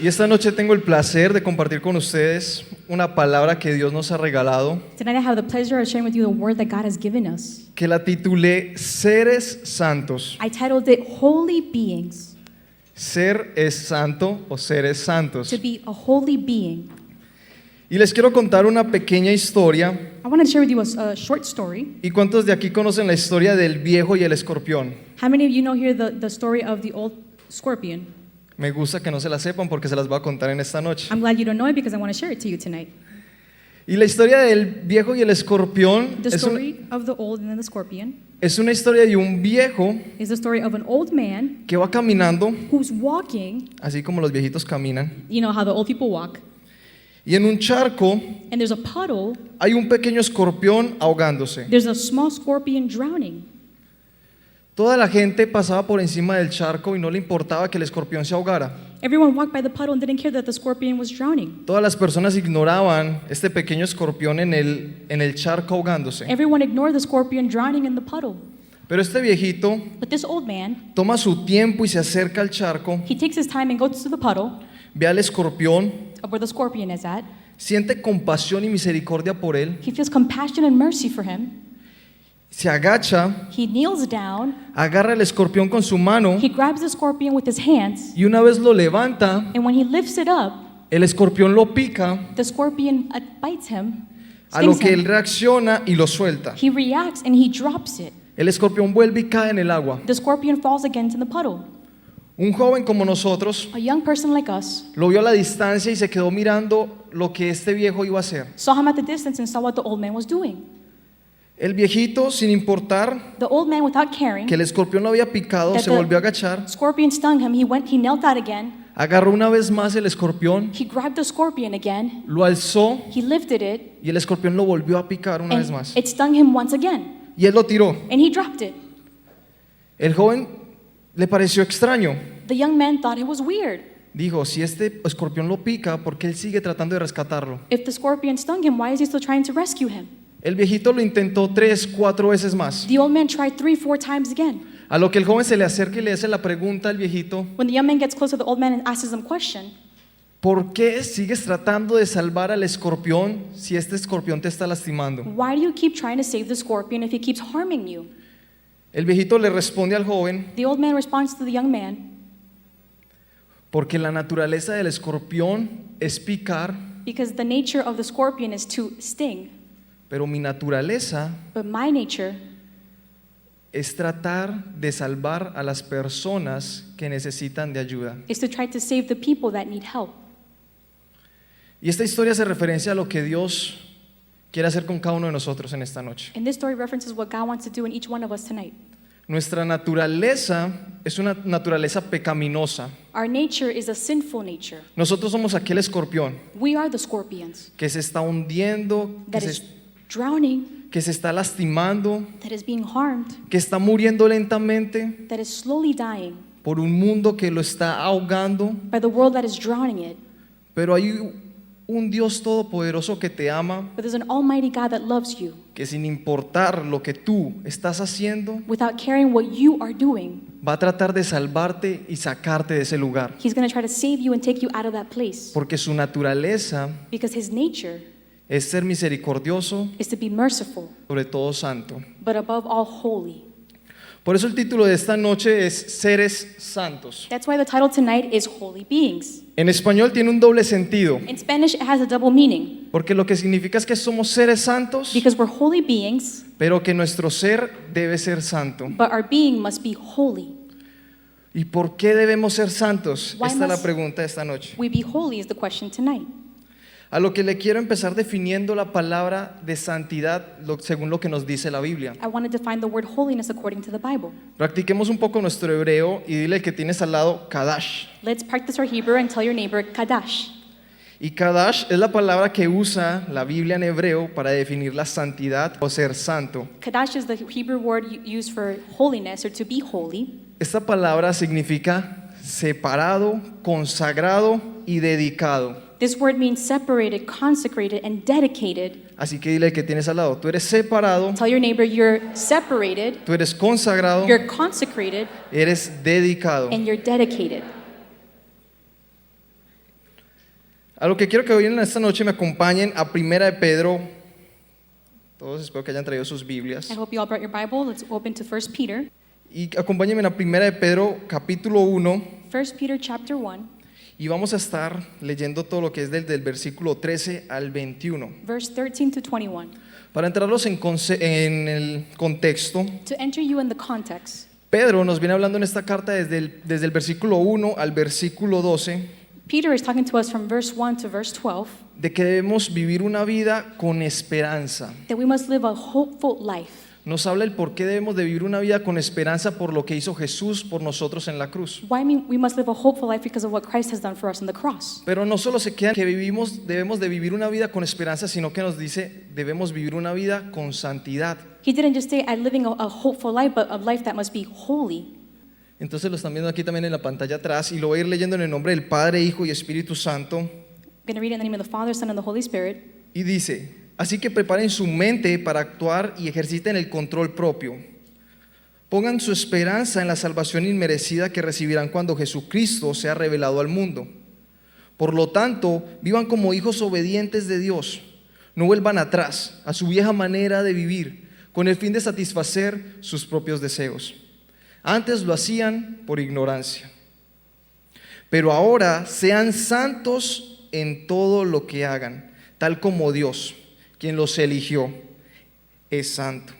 Y esta noche tengo el placer de compartir con ustedes una palabra que Dios nos ha regalado, Tonight I have the pleasure of sharing with you the word that God has given us. que la titulé Seres Santos. I titled it Holy Beings, Ser es santo o seres santos. to be a holy being. Y les quiero contar una pequeña historia. I want to share with you a short story. ¿Y cuántos de aquí conocen la historia del viejo y el escorpión? How many of you know here the story of the old scorpion? Me gusta que no se la sepan porque se las voy a contar en esta noche. I'm glad you don't know it because I want to share it to you tonight. Y la historia del viejo y el escorpión The story of the old and the scorpion es una historia de un viejo is the story of an old man que va caminando, who's walking. así como los viejitos caminan, You know how the old people walk. y en un charco And there's a puddle. hay un pequeño escorpión ahogándose. There's a small scorpion drowning. Toda la gente pasaba por encima del charco y no le importaba que el escorpión se ahogara. Everyone walked by the puddle and didn't care that the scorpion was drowning. Todas las personas ignoraban este pequeño escorpión en el charco ahogándose. Everyone ignored the scorpion drowning in the puddle. Pero este viejito But this old man, toma su tiempo y se acerca al charco, he takes his time and goes to the puddle ve al escorpión, of where the scorpion is at. siente compasión y misericordia por él, He feels compassion and mercy for him. se agacha, He kneels down. agarra el escorpión con su mano He grabs the scorpion with his hands. y una vez lo levanta, And when he lifts it up, el escorpión lo pica, the scorpion bites him, a lo stings que él him. reacciona y lo suelta. He reacts and he drops it. El escorpión vuelve y cae en el agua. The scorpion falls again to the puddle. Un joven como nosotros A young person like us lo vio a la distancia y se quedó mirando lo que este viejo iba a hacer. saw him at the distance and saw what the old man was doing. El viejito, sin importar The old man, without caring, que el escorpión lo había picado, se volvió a agachar, scorpion stung him. He knelt down again. agarró una vez más el escorpión, He grabbed the scorpion again. lo alzó He lifted it, y el escorpión lo volvió a picar una vez and más. it stung him once again. Y él lo tiró. And he dropped it. El joven le pareció extraño. The young man thought it was weird. Dijo, si este escorpión lo pica, ¿por qué él sigue tratando de rescatarlo? If the scorpion stung him, why is he still trying to rescue him? El viejito lo intentó 3, 4 veces más. The old man tried 3, 4 times again. A lo que el joven se le acerca y le hace la pregunta al viejito, When the young man gets close to the old man and asks him a question, ¿por qué sigues tratando de salvar al escorpión si este escorpión te está lastimando? why do you keep trying to save the scorpion if he keeps harming you? El viejito le responde al joven, The old man responds to the young man, porque la naturaleza del escorpión es picar, because the nature of the scorpion is to sting, pero mi naturaleza but my nature es tratar de salvar a las personas que necesitan de ayuda. is to try to save the people that need help. Y esta historia hace referencia a lo que Dios quiere hacer con cada uno de nosotros en esta noche. And this story references what God wants to do in each one of us tonight. Nuestra naturaleza es una naturaleza pecaminosa. Our nature is a sinful nature. Nosotros somos aquel escorpión We are the scorpions que se está hundiendo, that is drowning, que se está lastimando, that is being harmed, que está muriendo lentamente that is slowly dying por un mundo que lo está ahogando. by the world that is drowning it. Pero hay un Dios todopoderoso que te ama, But there's an almighty God that loves you. que sin importar lo que tú estás haciendo, Without caring what you are doing, va a tratar de salvarte y sacarte de ese lugar. He's going to try to save you and take you out of that place. Porque su naturaleza Because His nature es ser misericordioso, is to be merciful, sobre todo santo. but above all holy. Por eso el título de esta noche es Seres Santos. That's why the title tonight is Holy Beings. En español tiene un doble sentido, In Spanish, it has a double meaning. porque lo que significa es que somos seres santos, Because we're holy beings, pero que nuestro ser debe ser santo. but our being must be holy. ¿Y por qué debemos ser santos? Why Esta es la must- pregunta de esta noche. We be holy is the question tonight. A lo que le quiero empezar definiendo la palabra de santidad según lo que nos dice la Biblia. I want to define the word holiness according to the Bible. Practiquemos un poco nuestro hebreo y dile al que tienes al lado Kadash. Let's practice our Hebrew and tell your neighbor Kadash. Y Kadash es la palabra que usa la Biblia en hebreo para definir la santidad o ser santo. Kadash is the Hebrew word used for holiness or to be holy. Esta palabra significa separado, consagrado y dedicado. This word means separated, consecrated, and dedicated. Así que dile al que tienes al lado, tú eres separado, Tell your neighbor you're separated, tú eres consagrado, you're consecrated, eres dedicado. and you're dedicated. A lo que quiero que hoy en esta noche me acompañen a Primera de Pedro. Todos espero que hayan traído sus Biblias. I hope you all brought your Bible. Let's open to 1 Peter. Y acompáñenme a Primera de Pedro, capítulo 1. 1 Peter chapter 1, Y vamos a estar leyendo todo lo que es desde el versículo 13 al 21. verse 13 to 21. Para entrarlos en el contexto, To enter you in the context, Pedro nos viene hablando en esta carta desde el versículo 1 al versículo 12 Peter is talking to us from verse 1 to verse 12 de que debemos vivir una vida con esperanza. that we must live a hopeful life. Nos habla el por qué debemos de vivir una vida con esperanza por lo que hizo Jesús por nosotros en la cruz. Why we must live a hopeful life because of what Christ has done for us on the cross. Pero no solo se queda que debemos de vivir una vida con esperanza, sino que nos dice debemos vivir una vida con santidad. He didn't just say, I'm living a hopeful life, but a life that must be holy. Entonces lo están viendo aquí también en la pantalla atrás y lo voy a ir leyendo en el nombre del Padre, Hijo y Espíritu Santo. I'm going to read it in the name of the Father, Son, and the Holy Spirit. Y dice, así que preparen su mente para actuar y ejerciten el control propio. Pongan su esperanza en la salvación inmerecida que recibirán cuando Jesucristo sea revelado al mundo. Por lo tanto, vivan como hijos obedientes de Dios. No vuelvan atrás a su vieja manera de vivir con el fin de satisfacer sus propios deseos. Antes lo hacían por ignorancia. Pero ahora sean santos en todo lo que hagan, tal como Dios, quien los eligió, es santo.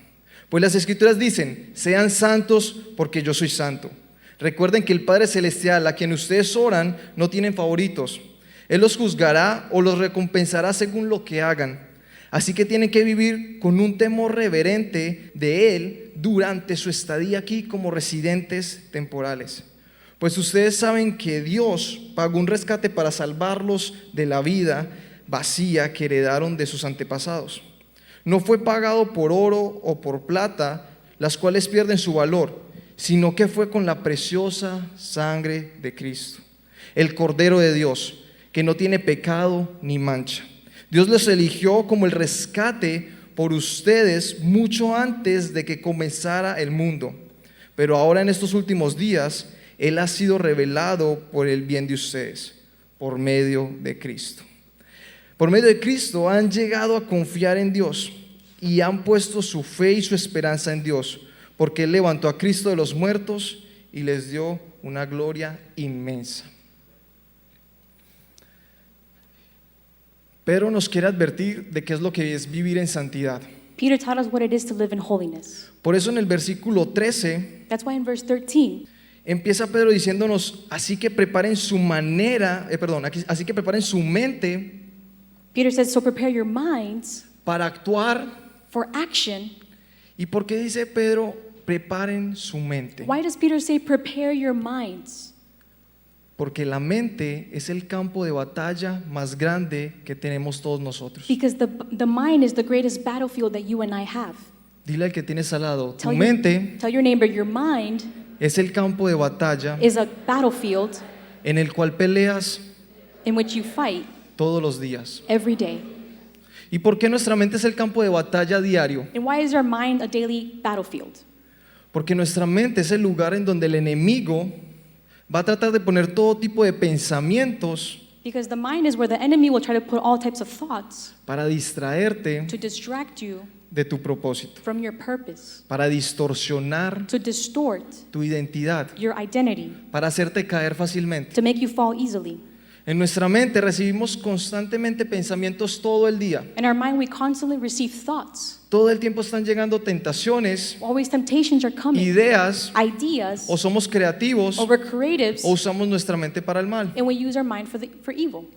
Pues las Escrituras dicen, sean santos porque yo soy santo. Recuerden que el Padre Celestial, a quien ustedes oran, no tienen favoritos. Él los juzgará o los recompensará según lo que hagan. Así que tienen que vivir con un temor reverente de Él durante su estadía aquí como residentes temporales. Pues ustedes saben que Dios pagó un rescate para salvarlos de la vida vacía que heredaron de sus antepasados. No fue pagado por oro o por plata, las cuales pierden su valor, sino que fue con la preciosa sangre de Cristo, el Cordero de Dios, que no tiene pecado ni mancha. Dios los eligió como el rescate por ustedes mucho antes de que comenzara el mundo. Pero ahora en estos últimos días, Él ha sido revelado por el bien de ustedes, por medio de Cristo. Por medio de Cristo han llegado a confiar en Dios y han puesto su fe y su esperanza en Dios, porque Él levantó a Cristo de los muertos y les dio una gloria inmensa. Pedro nos quiere advertir de qué es lo que es vivir en santidad. Peter taught us what it is to live in holiness. Por eso en el versículo 13 That's why in verse 13, empieza Pedro diciéndonos, así que preparen su así que preparen su mente Peter says, so prepare your minds para actuar. for action. ¿Y por qué dice Pedro, preparen su mente? Why does Peter say, prepare your minds? Porque la mente es el campo de batalla más grande que tenemos todos nosotros. Because the mind is the greatest battlefield that you and I have. Dile al que tienes al lado, tu Tell mente your neighbor, your mind es el campo de batalla is a battlefield en el cual peleas in which you fight todos los días. every day. ¿Y por qué nuestra mente es el campo de batalla diario? And why is our mind a daily battlefield? Porque nuestra mente es el lugar en donde el enemigo va a tratar de poner todo tipo de pensamientos Because the mind is where the enemy will try to put all types of thoughts para distraerte to distract you de tu propósito, from your purpose, para distorsionar to distort tu identidad, your identity, para hacerte caer fácilmente. to make you fall easily. En nuestra mente recibimos constantemente pensamientos todo el día. In our mind, we constantly receive thoughts. Todo el tiempo están llegando tentaciones, Always temptations are coming, ideas, ideas, o somos creativos or we're creatives, o usamos nuestra mente para el mal. and we use our mind for evil.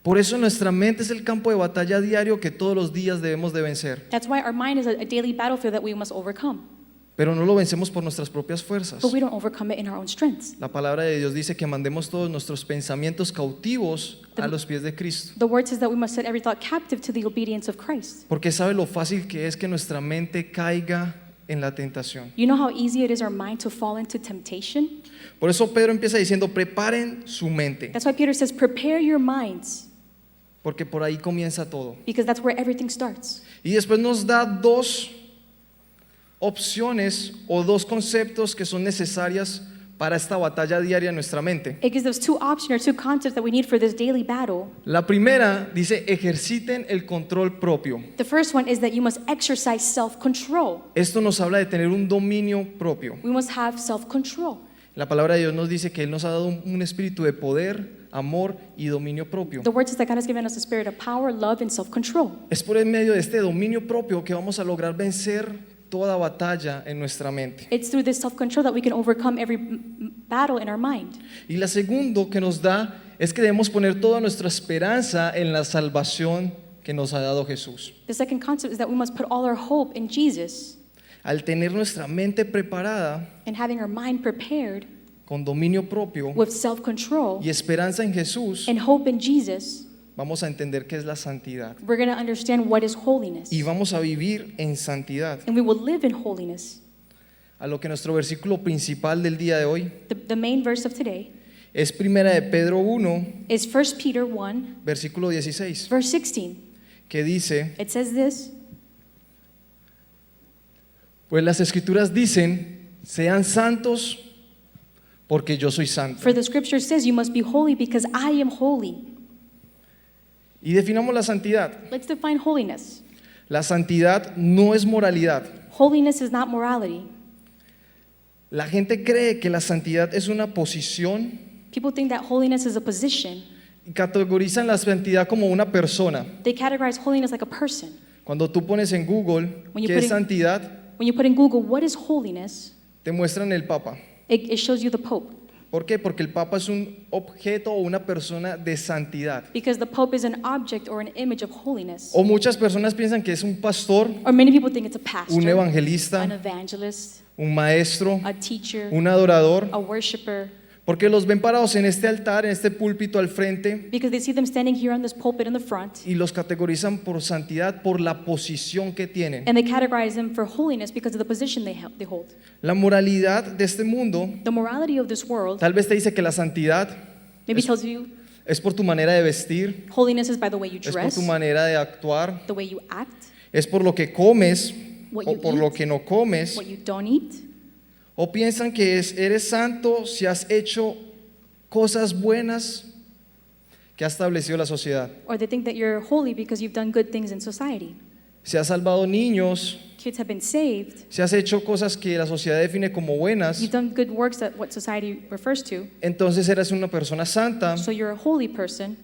Por eso nuestra mente es el campo de batalla diario que todos los días debemos de vencer. That's why our mind is a daily battlefield that we must overcome. Pero no lo vencemos por nuestras propias fuerzas. But we don't overcome it in our own strengths. La palabra de Dios dice que mandemos todos nuestros pensamientos cautivos a los pies de Cristo. The word says that we must set every thought captive to the obedience of Christ. Porque sabe lo fácil que es que nuestra mente caiga en la tentación. You know how easy it is our mind to fall into temptation? Por eso Pedro empieza diciendo, preparen su mente. That's why Peter says, prepare your minds, Porque por ahí comienza todo. because that's where everything starts. Y después nos da dos opciones o dos conceptos que son necesarias para esta batalla diaria en nuestra mente. It gives us two options or two concepts that we need for this daily battle. La primera dice, ejerciten el control propio. The first one is that you must exercise self-control. Esto nos habla de tener un dominio propio. We must have self-control. La palabra de Dios nos dice que Él nos ha dado un espíritu de poder, amor y dominio propio. The word says that God has given us a spirit of power, love, and self-control. Es por en medio de este dominio propio que vamos a lograr vencer toda batalla en nuestra mente. It's through this self-control that we can overcome every battle in our mind. Y la segunda que nos da es que debemos poner toda nuestra esperanza en la salvación que nos ha dado Jesús. The second concept is that we must put all our hope in Jesus. Al tener nuestra mente preparada And having our mind prepared con dominio propio with self-control y esperanza en Jesús, and hope in Jesus, vamos a entender qué es la santidad we're going to understand what is holiness. y vamos a vivir en santidad. And we will live in holiness. A lo que nuestro versículo principal del día de hoy The main verse of today es Primera de Pedro 1, is 1 Peter 1, versículo 16, verse 16. que dice, It says this, pues las escrituras dicen, sean santos porque yo soy santo. for the scripture says you must be holy because I am holy. Y definamos la santidad. Let's define holiness. La santidad no es moralidad. Holiness is not morality. La gente cree que la santidad es una posición People think that holiness is a position. y categorizan la santidad como una persona. They categorize holiness like a person. Cuando tú pones en Google When you qué put es in- santidad, When you put in Google, what is holiness? te muestran el Papa. It shows you the Pope. ¿Por qué? Porque el Papa es un objeto o una persona de santidad. Because the Pope is an object or an image of holiness. O muchas personas piensan que es un pastor, Or many people think it's a pastor, un evangelista, an evangelist, un maestro, a teacher, un adorador, a worshiper, porque los ven parados en este altar, en este púlpito al frente because they see them standing here on this pulpit in the front, y los categorizan por santidad por la posición que tienen. and they categorize them for holiness because of the position they hold. La moralidad de este mundo The morality of this world tal vez te dice que la santidad maybe tells you es por tu manera de vestir, holiness is by the way you es por dress, tu manera de actuar, the way you act, es por lo que comes What o you por eat. lo que no comes, what you don't eat, o piensan que eres santo si has hecho cosas buenas que ha establecido la sociedad. or they think that you're holy because you've done good things in society. Si has salvado niños, Kids have been saved. si has hecho cosas que la sociedad define como buenas, You've done good works that what society refers to. entonces eres una persona santa, So you're a holy person,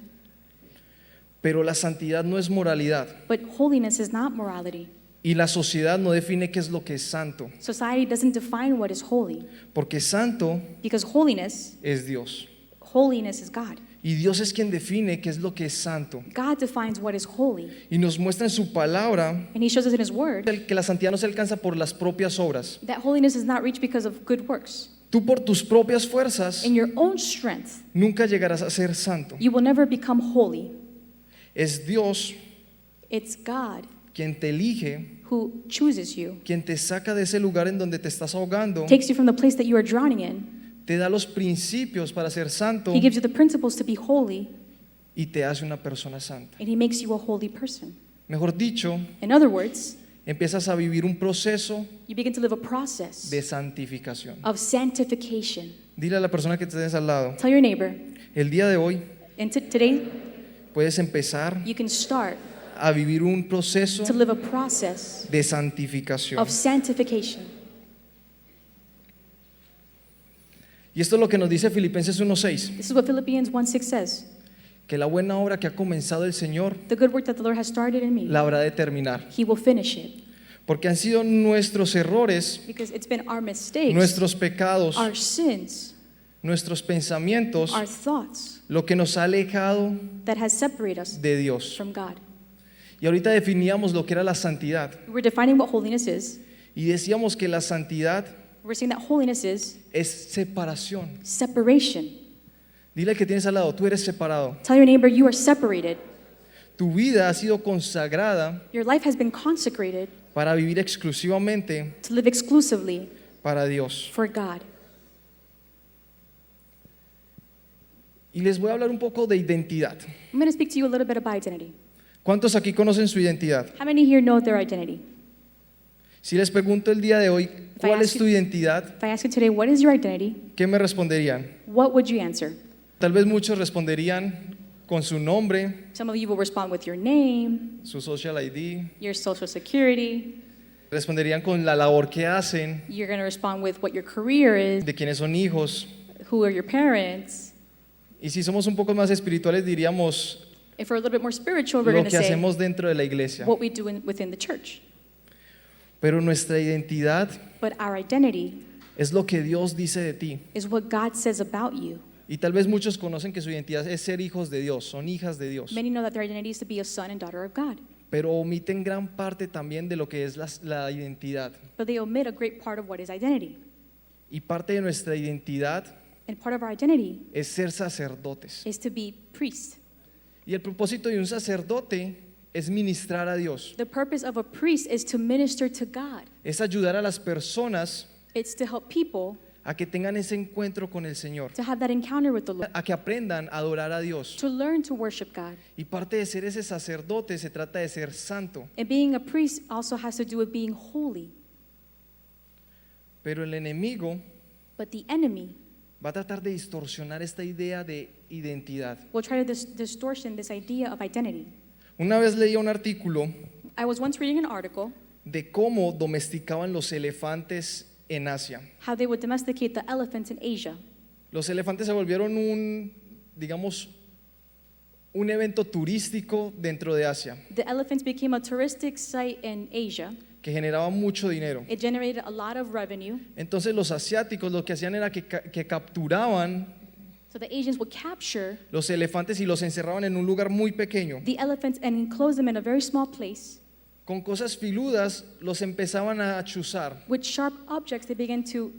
pero la santidad no es moralidad but holiness is not morality. y la sociedad no define qué es lo que es santo, Society doesn't define what is holy porque santo because holiness es Dios is God. y Dios es quien define qué es lo que es santo God defines what is holy, y nos muestra en su palabra and He shows us in His Word que la santidad no se alcanza por las propias obras. that holiness is not reached because of good works. Tú por tus propias fuerzas In your own strength, nunca llegarás a ser santo. you will never become holy. Es Dios It's God quien te elige, who chooses you, quien te saca de ese lugar en donde te estás ahogando, takes you from the place that you are drowning in. te da los principios para ser santo He gives you the principles to be holy, y te hace una persona santa. and He makes you a holy person. Mejor dicho, In other words, empiezas a vivir un proceso you begin to live a process de santificación. of sanctification. Dile a la persona que te tienes al lado, Tell your neighbor, el día de hoy and today puedes empezar you can start a vivir un proceso to live a process de santificación. of sanctification. Y esto es lo que nos dice Filipenses 1:6, This is what Philippians 1:6 says. que la buena obra que ha comenzado el Señor The good work that the Lord has started in me, la habrá de terminar. He will finish it. Porque han sido nuestros errores, Because it's been our mistakes, nuestros pecados, our sins, nuestros pensamientos, our thoughts lo que nos ha alejado that has separated us de Dios. from God. Y ahorita definíamos lo que era la santidad. We're defining what holiness is. Y decíamos que la santidad We're saying that holiness is es separación. separation. Dile al que tienes al lado, tú eres separado. Tell your neighbor you are separated. Tu vida ha sido consagrada Your life has been consecrated para vivir exclusivamente to live exclusively para Dios. for God. Y les voy a hablar un poco de identidad. I'm going to speak to you a little bit about identity. ¿Cuántos aquí conocen su identidad? How many here know their identity? Si les pregunto el día de hoy, ¿cuál es tu identidad? If I ask you today, what is your identity? ¿Qué me responderían? What would you answer? Tal vez muchos responderían con su nombre, Some of you will respond with your name, su social ID, your social security. responderían con la labor que hacen, You're going to respond with what your career is, de quiénes son hijos. who are your parents. Y si somos un poco más espirituales, diríamos If we're a little bit more spiritual, we're lo going to que say hacemos dentro de la iglesia. what we do within the church. Pero nuestra identidad But our identity es lo que Dios dice de ti. is what God says about you. Y tal vez muchos conocen que su identidad es ser hijos de Dios, son hijas de Dios. Many know that their identity is to be a son and daughter of God, Pero omiten gran parte también de lo que es la identidad. but they omit a great part of what is identity. Y parte de nuestra identidad And part of our identity es ser sacerdotes. is to be priests. Y el propósito de un sacerdote es ministrar a Dios. The purpose of a priest is to minister to God. Es ayudar a las personas It's to help people a que tengan ese encuentro con el Señor. to have that encounter with the Lord, A que aprendan a adorar a Dios. to learn to worship God. Y parte de ser ese sacerdote se trata de ser santo. And being a priest also has to do with being holy. Pero el enemigo But the enemy va a tratar de distorsionar esta idea de identidad. will try to distortion this idea of identity. Una vez leía un artículo I was once reading an article de cómo domesticaban los elefantes en Asia. how they would domesticate the elephants in Asia. Los elefantes se volvieron digamos, un evento turístico dentro de Asia The elephants became a touristic site in Asia. que generaba mucho dinero. It generated a lot of revenue. Entonces los asiáticos lo que hacían era que capturaban So the Asians would capture los elefantes y los encerraban en un lugar muy pequeño. the elephants and enclose them in a very small place. Con cosas filudas los empezaban a chuzar, With sharp objects, they began to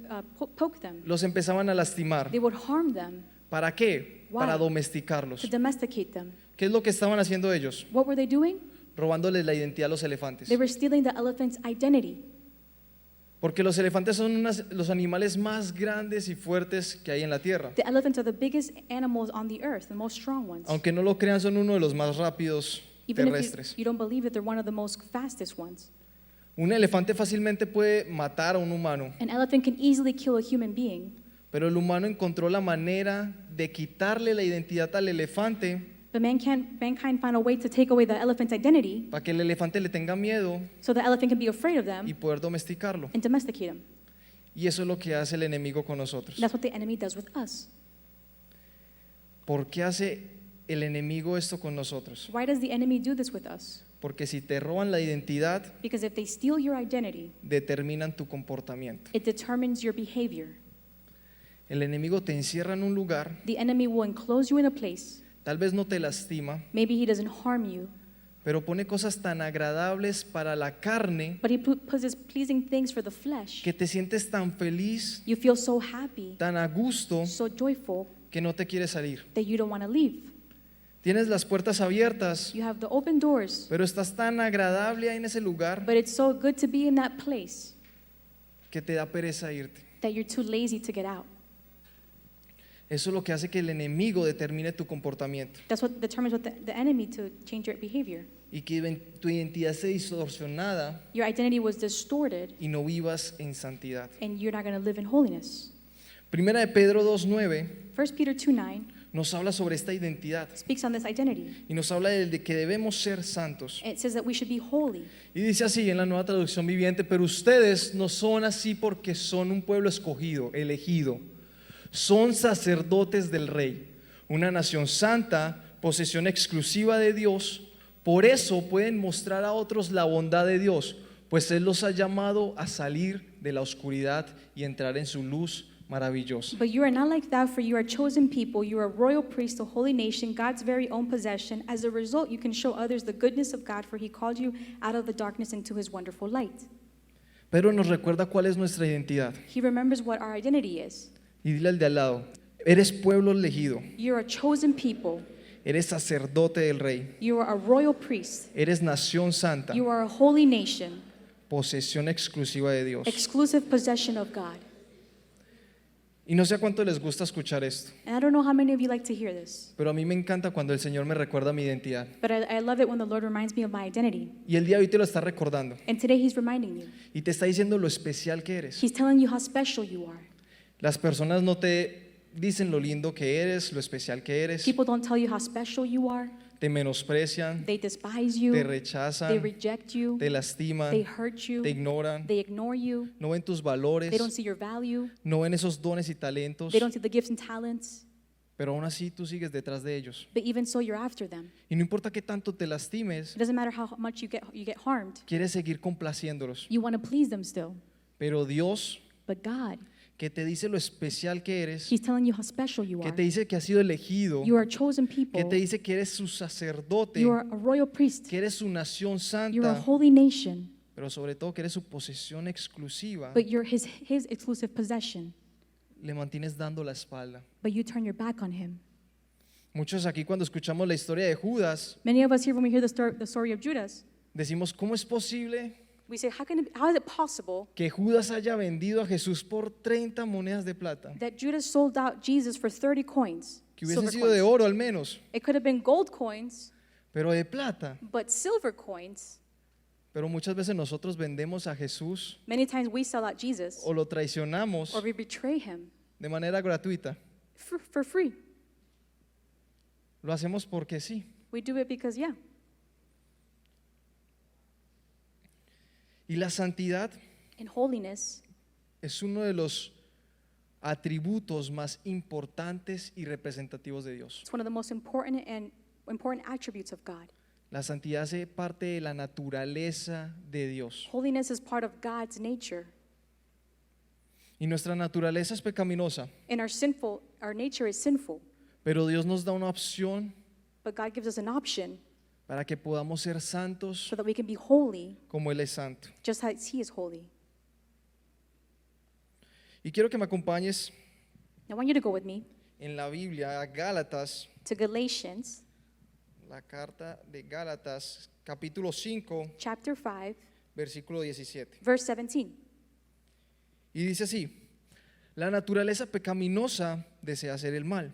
poke them. los empezaban a lastimar. They would harm them ¿Para qué? Why? Para domesticarlos. to domesticate them. ¿Qué es lo que estaban haciendo ellos? What were they doing? Robándoles la identidad a los elefantes. They were stealing the elephant's identity. Porque los elefantes son los animales más grandes y fuertes que hay en la tierra. The elephants are the biggest animals on the earth, the most strong ones. Aunque no lo crean, son uno de los más rápidos Even if terrestres. you don't believe it, they're one of the most fastest ones. Un elefante fácilmente puede matar a un humano, An elephant can easily kill a human being, pero el humano encontró la manera de quitarle la identidad al elefante but mankind found a way to take away the elephant's identity para que el elefante le tenga miedo so the elephant can be afraid of them y poder domesticarlo. and domesticate them. Y eso es lo que hace el enemigo con nosotros. That's what the enemy does with us. ¿Por qué hace el enemigo esto con nosotros? Why does the enemy do this with us? Porque si te roban la identidad, Because if they steal your identity, determinan tu comportamiento. it determines your behavior. El enemigo te encierra en un lugar, The enemy will enclose you in a place. tal vez no te lastima, Maybe he doesn't harm you, pero pone cosas tan agradables para la carne but he puts his pleasing things for the flesh. que te sientes tan feliz, You feel so happy, tan a gusto, so joyful, que no te quieres salir. that you don't want to leave. Tienes las puertas abiertas, You have the open doors, pero estás tan agradable ahí en ese lugar but it's so good to be in that place que te da pereza irte. that you're too lazy to get out. Eso es lo que hace que el enemigo determine tu comportamiento That's what determines what the enemy to change your behavior. y que tu identidad esté distorsionada Your identity was distorted, y no vivas en santidad. and you're not going to live in holiness. Primera de Pedro 2:9 1 Peter 2:9 nos habla sobre esta identidad speaks on this identity. y nos habla de que debemos ser santos. It says that we should be holy. Y dice así en la Nueva Traducción Viviente: pero ustedes no son así porque son un pueblo escogido, elegido. Son sacerdotes del Rey, una nación santa, posesión exclusiva de Dios. Por eso pueden mostrar a otros la bondad de Dios, pues Él los ha llamado a salir de la oscuridad y entrar en su luz maravillosa. But you are not like that, for you are chosen people. You are a royal priest, a holy nation, God's very own possession. As a result, you can show others the goodness of God, for he called you out of the darkness into his wonderful light. Pedro nos recuerda cuál es nuestra identidad. He remembers what our identity is. Y dile al de al lado: eres pueblo elegido, You're a chosen people. eres sacerdote del Rey, You are a royal priest. eres nación santa, You are a holy nation, posesión exclusiva de Dios. exclusive possession of God. Y no sé a cuánto les gusta escuchar esto, And I don't know how many of you like to hear this, pero a mí me encanta cuando el Señor me recuerda mi identidad. but I love it when the Lord reminds me of my identity. Y el día de hoy te lo está recordando And today He's reminding you. y te está diciendo lo especial que eres. He's telling you how special you are. Las personas no te dicen lo lindo que eres, lo especial que eres, People don't tell you how special you are. te menosprecian, They despise te you. They rechazan, reject you. te lastiman, They hurt you. te ignoran, They ignore you. no ven tus They don't valores, see your value. no ven esos dones y talentos, They don't see the gifts and talents. pero aún así tú sigues detrás de ellos. But even so, you're after them. Y no importa qué tanto te lastimes, It doesn't matter how much you get harmed. quieres seguir complaciéndolos. You want to please them still. Pero Dios, But God, que te dice lo especial que eres, He's telling you how special you que are. te dice que has sido elegido, You are a chosen que people. te dice que eres su sacerdote, You are a royal priest. que eres su nación You're a santa, holy nation. pero sobre todo que eres su posesión exclusiva, But you're His exclusive possession. le mantienes dando la espalda. But you turn your back on Him. Muchos aquí cuando escuchamos la historia de Judas, Many of us here, when we hear the story of Judas, decimos, ¿cómo es posible we say, how is it possible que Judas haya vendido a Jesús por 30 monedas de plata? that Judas sold out Jesus for 30 coins? Que hubiesen Silver sido de coins. oro al menos, It could have been gold coins, pero de plata. but silver coins. Pero muchas veces nosotros vendemos a Jesús Many times we sell out Jesus o lo traicionamos or we betray Him de manera gratuita. for free. Lo hacemos porque sí. We do it because, yeah. Y la santidad In holiness es uno de los atributos más importantes y representativos de Dios. it's one of the most important attributes of God. La santidad hace parte de la naturaleza de Dios. Holiness is part of God's nature. Y nuestra naturaleza es pecaminosa, And our nature is sinful, pero Dios nos da una opción but God gives us an option para que podamos ser santos so that we can be holy como Él es santo. just as He is holy. Y quiero que me acompañes I want you to go with me en la Biblia a Gálatas, to Galatians la carta de Gálatas, capítulo 5, chapter 5, versículo 17. verse 17. Y dice así: la naturaleza pecaminosa desea hacer el mal,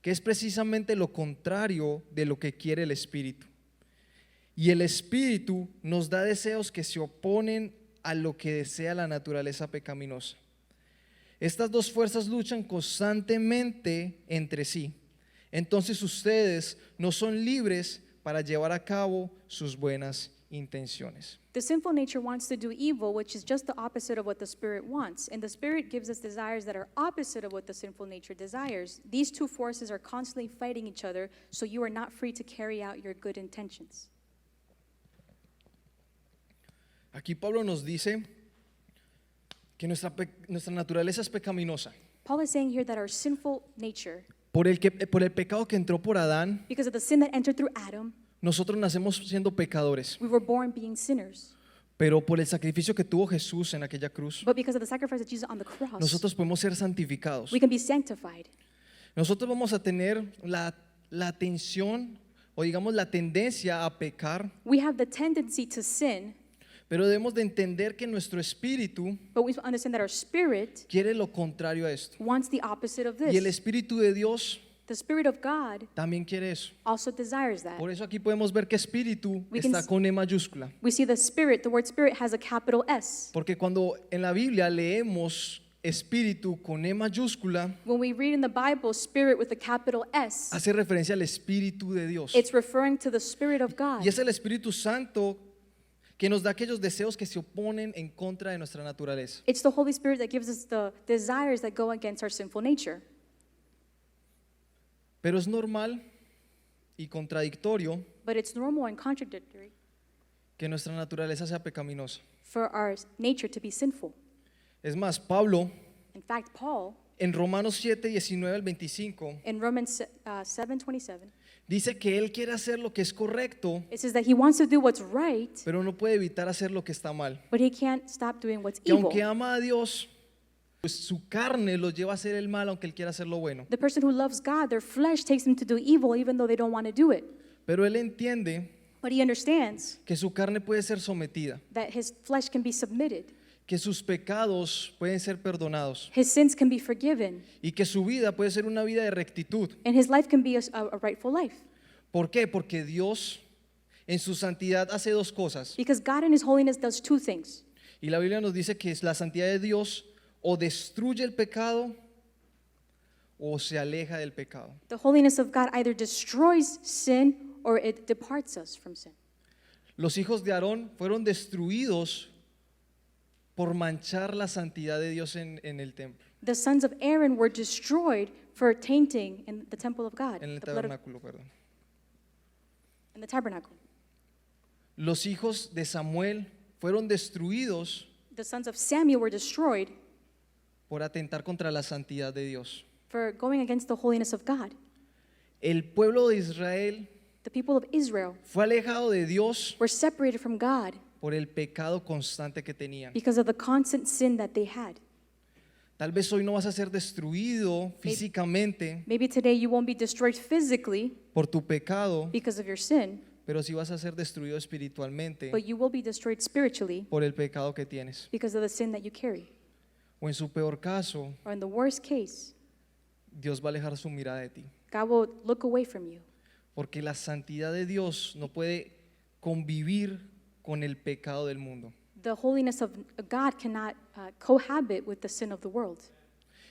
que es precisamente lo contrario de lo que quiere el Espíritu. Y el Espíritu nos da deseos que se oponen a lo que desea la naturaleza pecaminosa. Estas dos fuerzas luchan constantemente entre sí. Entonces ustedes no son libres para llevar a cabo sus buenas intenciones. The sinful nature wants to do evil, which is just the opposite of what the Spirit wants. And the Spirit gives us desires that are opposite of what the sinful nature desires. These two forces are constantly fighting each other, so you are not free to carry out your good intentions. Aquí Pablo nos dice que nuestra naturaleza es pecaminosa. Paul is saying here that our sinful nature, Por el pecado que entró por Adán, because of the sin that entered through Adam, nosotros nacemos siendo pecadores. we were born being sinners. Pero por el sacrificio que tuvo Jesús en aquella cruz, But because of the sacrifice of Jesus on the cross, nosotros podemos ser santificados. we can be sanctified. Nosotros vamos a tener la tensión o digamos la tendencia a pecar, We have the tendency to sin, pero debemos de entender que nuestro espíritu but we understand that our spirit quiere lo contrario a esto. wants the opposite of Y el this. Espíritu de Dios The Spirit of God también quiere eso. also desires that. Por eso aquí podemos ver que espíritu We can está con E mayúscula. We see the word spirit has a capital S. Porque cuando en la Biblia leemos espíritu con E mayúscula, When we read in the Bible spirit with a capital S, hace referencia al Espíritu de Dios. it's referring to the Spirit of God. Y es el Espíritu Santo que nos da aquellos deseos que se oponen en contra de nuestra naturaleza. It's the Holy Spirit that gives us the desires that go against our sinful nature. Pero es normal y contradictorio But it's normal and contradictory que nuestra naturaleza sea pecaminosa. for our nature to be sinful. Es más, Pablo In fact, Paul, en Romanos 7, 19 al 25 in Romans 7:27, dice que él quiere hacer lo que es correcto, it says that he wants to do what's right, pero no puede evitar hacer lo que está mal. but he can't stop doing what's Que evil. aunque ama a Dios, pues su carne lo lleva a hacer el mal aunque él quiera hacer lo bueno. The person who loves God, their flesh takes them to do evil even though they don't want to do it. Pero él entiende But he understands que su carne puede ser sometida, that his flesh can be submitted, que sus pecados pueden ser perdonados His sins can be forgiven, y que su vida puede ser una vida de rectitud. and his life can be a rightful life. ¿Por qué? Porque Dios en su santidad hace dos cosas. Because God in his holiness does two things. Y la Biblia nos dice que la santidad de Dios o destruye el pecado o se aleja del pecado. The holiness of God either destroys sin or it departs us from sin. Los hijos de Aarón fueron destruidos por manchar la santidad de Dios en el templo, The sons of Aaron were destroyed for tainting in the temple of God, en el the blood of, tabernáculo, perdón. in the tabernacle. Los hijos de Samuel fueron destruidos The sons of Samuel were destroyed por atentar contra la santidad de Dios. for going against the holiness of God. El pueblo de Israel The people of Israel fue alejado de Dios were separated from God por el pecado constante que tenían. because of the constant sin that they had. Tal vez hoy no vas a ser destruido físicamente Maybe today you won't be destroyed physically por tu pecado, because of your sin, pero sí vas a ser destruido espiritualmente but you will be destroyed spiritually por el pecado que tienes. because of the sin that you carry. O en su peor caso, Or in the worst case, Dios va a alejar su mirada de ti. God will look away from you Porque la santidad de Dios no puede convivir con el pecado del mundo. the holiness of God cannot cohabit with the sin of the world.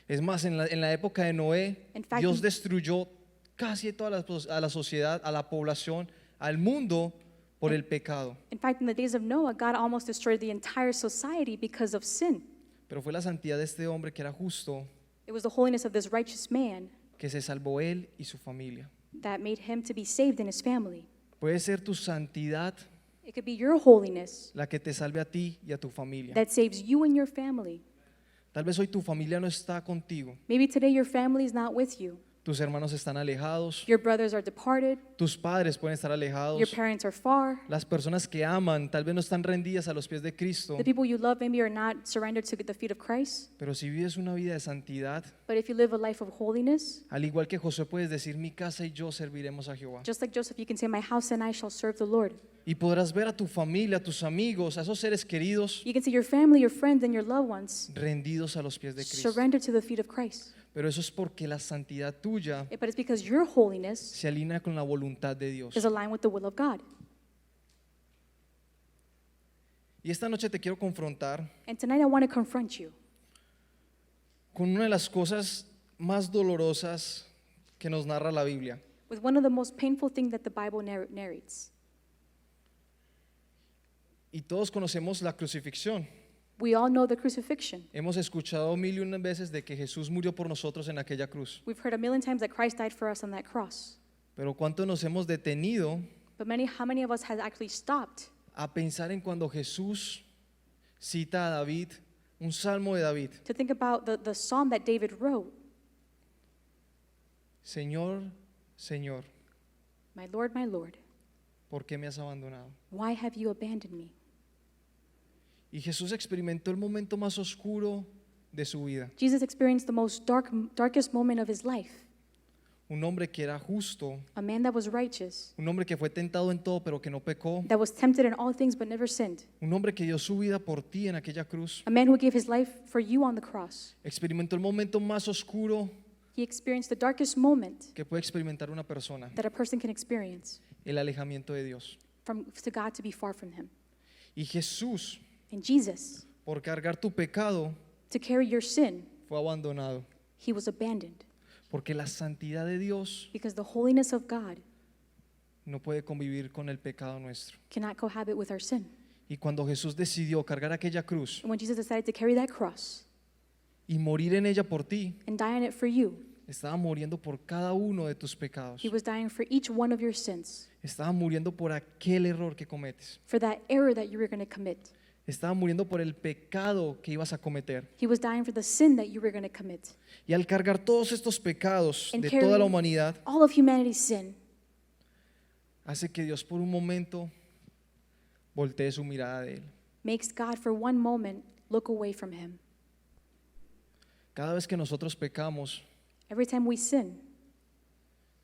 Es más, en la época de Noé, In fact, Dios destruyó casi toda a la sociedad, a la población, al mundo por el pecado. In fact, in the days of Noah, God almost destroyed the entire society because of sin. Pero fue la santidad de este hombre que era justo It was the holiness of this righteous man que se salvó él y su familia. that made him to be saved and his family. Puede ser tu santidad It could be your holiness la que te salve a ti y a tu familia. that saves you and your family. Tal vez hoy tu familia no está contigo. Maybe today your family is not with you. Tus hermanos están alejados. Your brothers are departed. Tus padres pueden estar Your alejados. parents are far. Las personas que aman tal vez no están rendidas a los pies de Cristo. The people you love maybe are not surrendered to the feet of Christ. Pero si vives una vida de santidad, But if you live a life of holiness, al igual que Josué, puedes decir: mi casa y yo serviremos a Jehová. just like Joseph, you can say, my house and I shall serve the Lord. Y podrás ver a tu familia, a tus amigos, a esos seres queridos You can see your family, your friends, and your loved ones rendidos a los pies de Cristo. surrendered to the feet of Christ. Pero eso es porque la santidad tuya But it's because your holiness se alinea con la voluntad de Dios. is aligned with the will of God. Y esta noche te quiero confrontar And tonight I want to confront you con una de las cosas más dolorosas que nos narra la Biblia. with one of the most painful things that the Bible narrates. Y todos conocemos la crucifixión. We all know the crucifixion. Hemos escuchado mil y una veces de que Jesús murió por nosotros en aquella cruz. We've heard a million times that Christ died for us on that cross. Pero ¿cuánto nos hemos detenido But how many of us has actually stopped a pensar en cuando Jesús cita a David, un salmo de David? to think about the psalm that David wrote? Señor, Señor, My Lord, ¿por qué me has abandonado? why have you abandoned me? Y Jesús experimentó el momento más oscuro de su vida. Jesus experienced the most darkest moment of his life. Un hombre que era justo, A man that was righteous, un hombre que fue tentado en todo pero que no pecó, that was tempted in all things but never sinned. un hombre que dio su vida por ti en aquella cruz. A man who gave his life for you on the cross. Experimentó el momento más oscuro He experienced the darkest moment que puede experimentar una persona, that a person can experience el alejamiento de Dios. to God, to be far from him. Y Jesús, And Jesus, por cargar tu pecado, to carry your sin, fue abandonado. he was abandoned Porque la santidad de Dios because the holiness of God no puede convivir con el pecado nuestro. cannot cohabit with our sin. Y cuando Jesús decidió cargar aquella cruz And when Jesus decided to carry that cross y morir en ella por ti, and die on it for you, estaba muriendo por cada uno de tus pecados. he was dying for each one of your sins, Estaba muriendo por aquel error que cometes. for that error that you were going to commit. Estaba muriendo por el pecado que ibas a cometer. He was dying for the sin that you were going to commit. Y al cargar todos estos pecados And de toda la carrying humanidad, all of humanity's sin, hace que Dios por un momento voltee su mirada de él. makes God for one moment look away from him. Cada vez que nosotros pecamos, Every time we sin,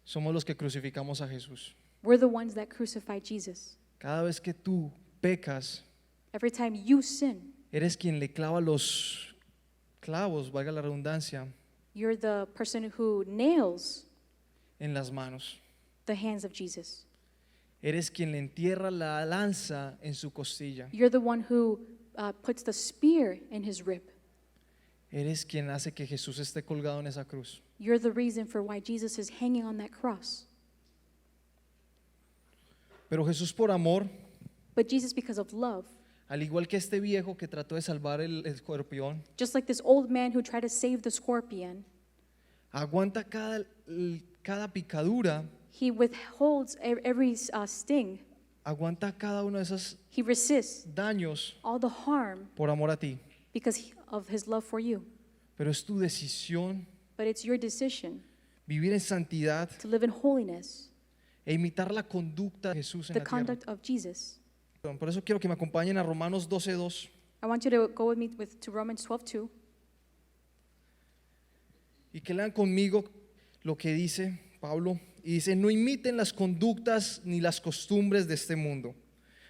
somos los que crucificamos a Jesús. we're the ones that crucify Jesus. Cada vez que tú pecas, Every time you sin, Eres quien le clava los clavos, valga la redundancia, You're the person who nails en las manos. the hands of Jesus. Eres quien le entierra la lanza en su costilla. You're the one who puts the spear in his rib. Eres quien hace que Jesús esté colgado en esa cruz. You're the reason for why Jesus is hanging on that cross. Pero Jesús por amor, But Jesus, because of love, al igual que este viejo que trató de salvar el escorpión, just like this old man who tried to save the scorpion, aguanta cada picadura, he withholds every sting. aguanta cada uno de esos He resists daños all the harm por amor a ti. because of his love for you. Pero es tu decisión But it's your decision vivir en santidad to live in holiness, e imitar la conducta de Jesús en the la tierra. conduct of Jesus. Por eso quiero que me acompañen a Romanos 12:2. I want you to go with me to Romans 12:2. Y que lean conmigo lo que dice Pablo. Y dice, no imiten las conductas ni las costumbres de este mundo.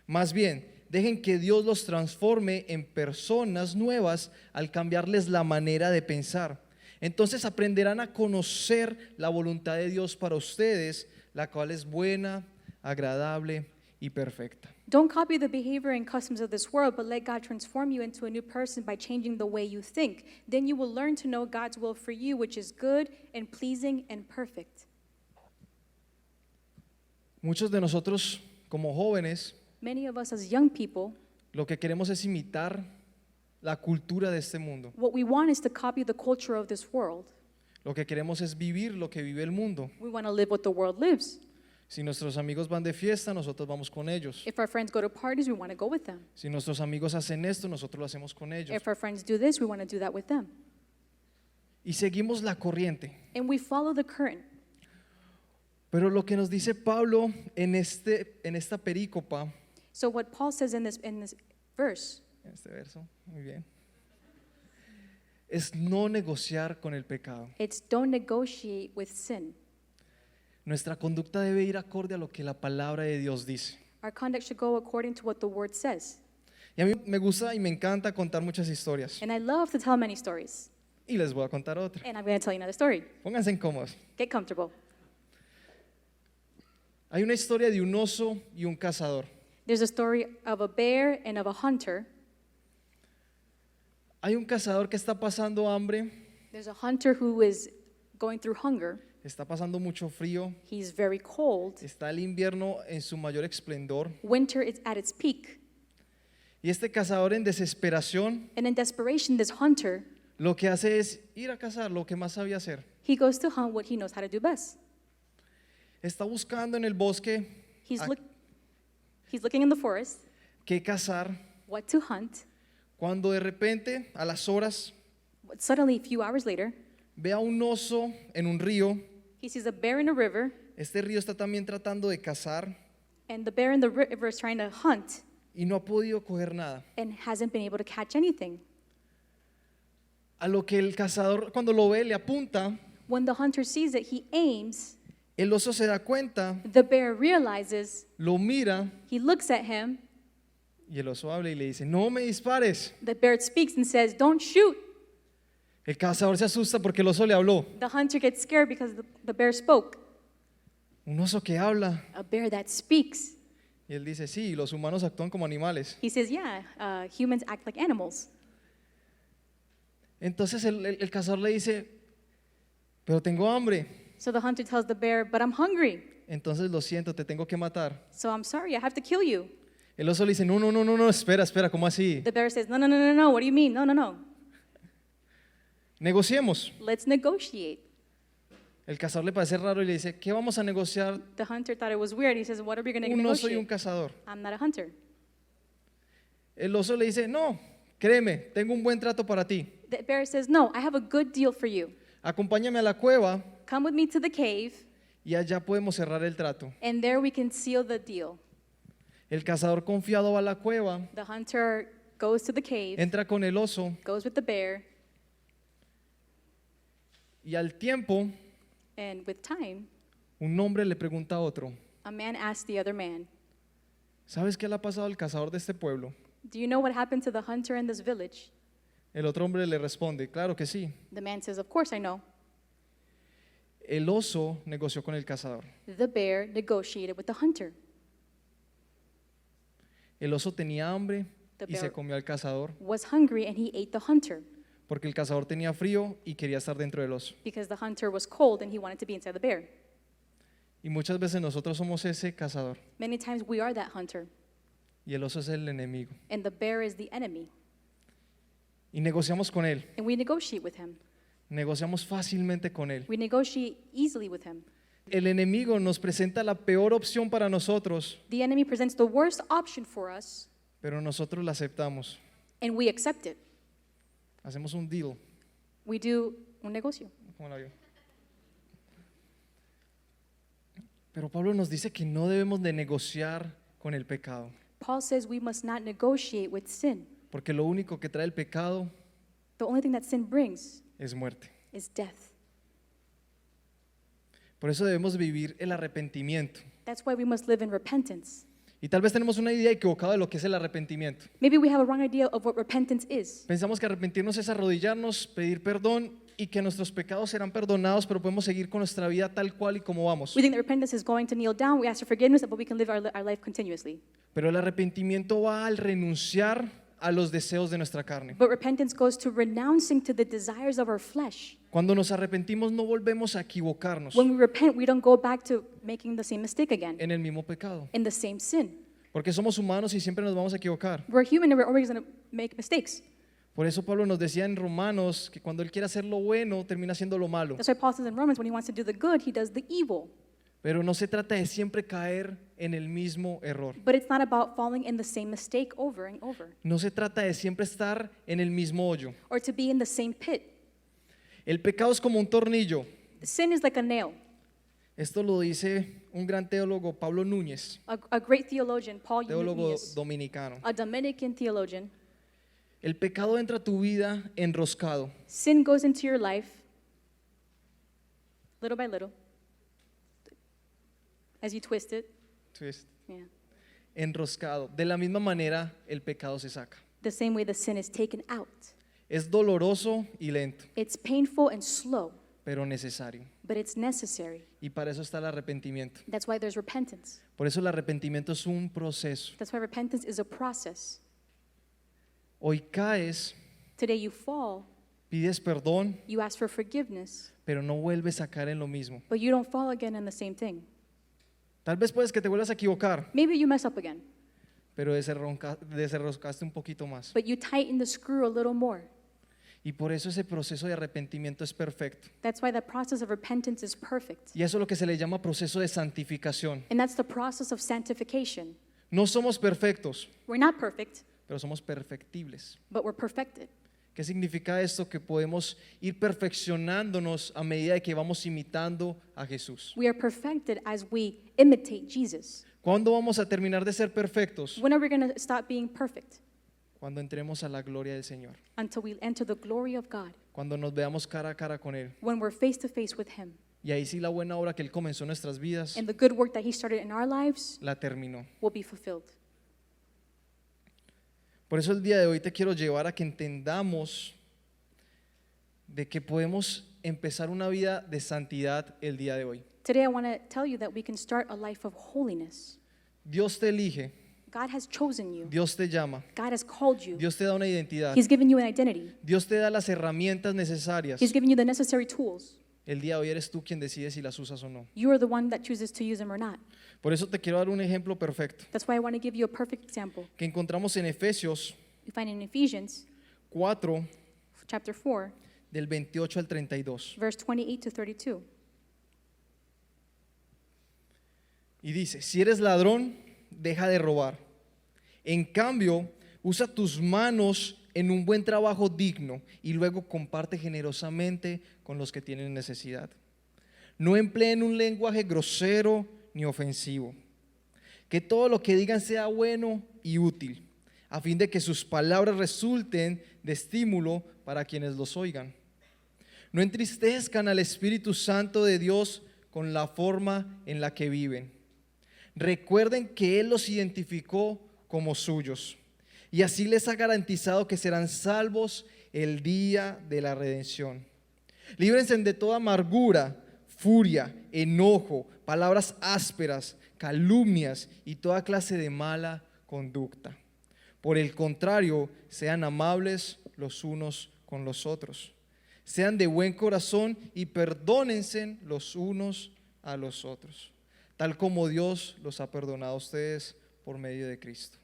Más bien, dejen que Dios los transforme en personas nuevas al cambiarles la manera de pensar. Entonces aprenderán a conocer la voluntad de Dios para ustedes, la cual es buena, agradable y perfecta. Don't copy the behavior and customs of this world, but let God transform you into a new person by changing the way you think. Then you will learn to know God's will for you, which is good and pleasing and perfect. Muchos de nosotros como jóvenes Many of us as young people, lo que queremos es imitar la cultura de este mundo. what we want is to copy the culture of this world. Lo que queremos es vivir lo que vive el mundo. We want to live what the world lives. Si nuestros amigos van de fiesta, nosotros vamos con ellos. If our friends go to parties, we want to go with them. Si nuestros amigos hacen esto, nosotros lo hacemos con ellos. If our friends do this, we want to do that with them. Y seguimos la corriente. And we follow the current. Pero lo que nos dice Pablo en esta perícopa, So what Paul says in this verse en este verso, muy bien, es no negociar con el pecado. It's don't negotiate with sin. Nuestra conducta debe ir acorde a lo que la palabra de Dios dice. Our conduct should go according to what the word says. Y a mí me gusta y me encanta contar muchas historias. And I love to tell many stories. Y les voy a contar otra. And I'm going to tell you another story. Pónganse incómodos. Get comfortable. Hay una historia de un oso y un cazador. There's a story of a bear and of a hunter. Hay un cazador que está pasando hambre, There's a hunter who is going through hunger. está pasando mucho frío, He's very cold. está el invierno en su mayor esplendor. Winter is at its peak. Y este cazador en desesperación And in desperation, this hunter, lo que hace es ir a cazar lo que más sabía hacer. he goes to hunt what he knows how to do best. Está buscando en el bosque He's, a- look, he's looking in the forest, qué cazar, what to hunt. cuando de repente, a las horas, But suddenly, a few hours later, ve a un oso en un río. he sees a bear in a river, Este río está también tratando de cazar and the bear in the river is trying to hunt y no ha podido coger nada. and hasn't been able to catch anything. A lo que el cazador cuando lo ve le apunta, When the hunter sees it, he aims. el oso se da cuenta, The bear realizes, lo mira he looks at him. y el oso habla y le dice, no me dispares. The bear speaks and says, "Don't shoot." El cazador se asusta porque el oso le habló. The hunter gets scared because the bear spoke. Un oso que habla. A bear that speaks. Y él dice, sí, los humanos actúan como animales. He says, "Yeah, humans act like animals." Entonces el cazador le dice, pero tengo hambre. So the hunter tells the bear, "But I'm hungry. Entonces lo siento, te tengo que matar. So I'm sorry, I have to kill you." El oso le dice, no, no, no, no, no, espera, ¿cómo así? The bear says, "No, no, no, no, no. What do you mean? No, no, no. Negociemos. Let's negotiate." El cazador le parece raro y le dice, ¿qué vamos a negociar? The hunter thought it was weird. He says, "What are we going to Un oso y un negotiate? cazador. I'm not a hunter." El oso le dice, no, créeme, tengo un buen trato para ti. The bear says, "No, I have a good deal for you. Acompáñame a la cueva Come with me to the cave, y allá podemos cerrar el trato. and there we can seal the deal." El cazador confiado va a la cueva, The hunter goes to the cave, entra con el oso goes with the bear, y al tiempo and with time, un hombre le pregunta a otro, a man asks the other man, ¿sabes qué le ha pasado al cazador de este pueblo? Do you know what happened to the hunter in this village? El otro hombre le responde, claro que sí. The man says, of course I know. El oso negoció con el cazador. The bear negotiated with the hunter. El oso tenía hambre The y se bear comió al cazador was hungry and he ate the hunter porque el cazador tenía frío y quería estar dentro del oso. because the hunter was cold and he wanted to be inside the bear. Y muchas veces nosotros somos ese cazador Many times we are that hunter y el oso es el enemigo. and the bear is the enemy. Y negociamos con él, And we negotiate with him. negociamos fácilmente con él. We negotiate easily with him. El enemigo nos presenta la peor opción para nosotros, The enemy presents the worst option for us pero nosotros la aceptamos. and we accept it. Hacemos un deal. We do un negocio. ¿Cómo la vio? Pero Pablo nos dice que no debemos de negociar con el pecado, Paul says we must not negotiate with sin. porque lo único que trae el pecado The only thing that sin brings es muerte. is death. Por eso debemos vivir el arrepentimiento. That's why we must live in repentance. Y tal vez tenemos una idea equivocada de lo que es el arrepentimiento. Maybe we have a wrong idea of what repentance is. Pensamos que arrepentirnos es arrodillarnos, pedir perdón y que nuestros pecados serán perdonados, pero podemos seguir con nuestra vida tal cual y como vamos. We think that repentance is going to kneel down, we ask for forgiveness, but we can live our life continuously. Pero el arrepentimiento va al renunciar a los deseos de nuestra carne. But repentance goes to renouncing to the desires of our flesh. Cuando nos arrepentimos no volvemos a equivocarnos When we repent, we don't go back to making the same mistake again, en el mismo pecado, in the same sin. porque somos humanos y siempre nos vamos a equivocar. We're human and we're always going to make mistakes. Por eso Pablo nos decía en Romanos que cuando él quiere hacer lo bueno, termina haciendo lo malo. That's why Paul says in Romans, when he wants to do the good, he does the evil. Pero no se trata de siempre caer en el mismo error. But it's not about falling in the same mistake over and over, No se trata de siempre estar en el mismo hoyo. or to be in the same pit. El pecado es como un tornillo. Sin is like a nail. Esto lo dice un gran teólogo, Pablo Núñez, A great theologian, Paul teólogo Eunuchus, dominicano. a Dominican theologian, El pecado entra a tu vida enroscado. sin goes into your life little by little as you twist it. Twist. Yeah. Enroscado. De la misma manera, el pecado se saca. The same way the sin is taken out. Es doloroso y lento, It's painful and slow, pero necesario. but it's necessary. Y para eso está el arrepentimiento. That's why there's repentance. Por eso el arrepentimiento es un proceso. That's why repentance is a process. Hoy caes, Today you fall, pides perdón, you ask for forgiveness, pero no vuelves a caer en lo mismo. but you don't fall again in the same thing. Tal vez puedes que te vuelvas a equivocar, Maybe you mess up again, pero desenroscaste un poquito más. but you tighten the screw a little more. Y por eso ese proceso de arrepentimiento es perfecto. That's why the process of repentance is perfect. Y eso es lo que se le llama proceso de santificación. And that's the process of sanctification. No somos perfectos, We're not perfect, pero somos perfectibles. but we're perfected. ¿Qué significa esto? Que podemos ir perfeccionándonos a medida de que vamos imitando a Jesús. We are perfected as we imitate Jesus. ¿Cuándo vamos a terminar de ser perfectos? When are we going to stop being perfect? Cuando entremos a la gloria del Señor. Until we enter the glory of God. Cuando nos veamos cara a cara con Él. When we're face to face with Him. Y ahí sí la buena obra que Él comenzó en nuestras vidas, And the good work that He started in our lives la terminó. will be fulfilled. Por eso el día de hoy te quiero llevar a que entendamos de que podemos empezar una vida de santidad el día de hoy. Today I want to tell you that we can start a life of holiness. Dios te elige, God has chosen you. Dios te llama, God has called you. Dios te da una identidad, He's given you an identity. Dios te da las herramientas necesarias. He's given you the necessary tools. El día de hoy eres tú quien decide si las usas o no. You are the one that chooses to use them or not. Por eso te quiero dar un ejemplo perfecto That's why I want to give you a perfect example. que encontramos en Efesios We find in Ephesians 4 chapter 4, del 28 al 32. verse 28 to 32. Y dice, si eres ladrón, deja de robar. En cambio, usa tus manos en un buen trabajo digno y luego comparte generosamente con los que tienen necesidad. No empleen un lenguaje grosero ni ofensivo. Que todo lo que digan sea bueno y útil, a fin de que sus palabras resulten de estímulo para quienes los oigan. No entristezcan al Espíritu Santo de Dios con la forma en la que viven. Recuerden que Él los identificó como suyos y así les ha garantizado que serán salvos el día de la redención. Líbrense de toda amargura, furia, enojo, palabras ásperas, calumnias y toda clase de mala conducta. Por el contrario, sean amables los unos con los otros. Sean de buen corazón y perdónense los unos a los otros, tal como Dios los ha perdonado a ustedes por medio de Cristo.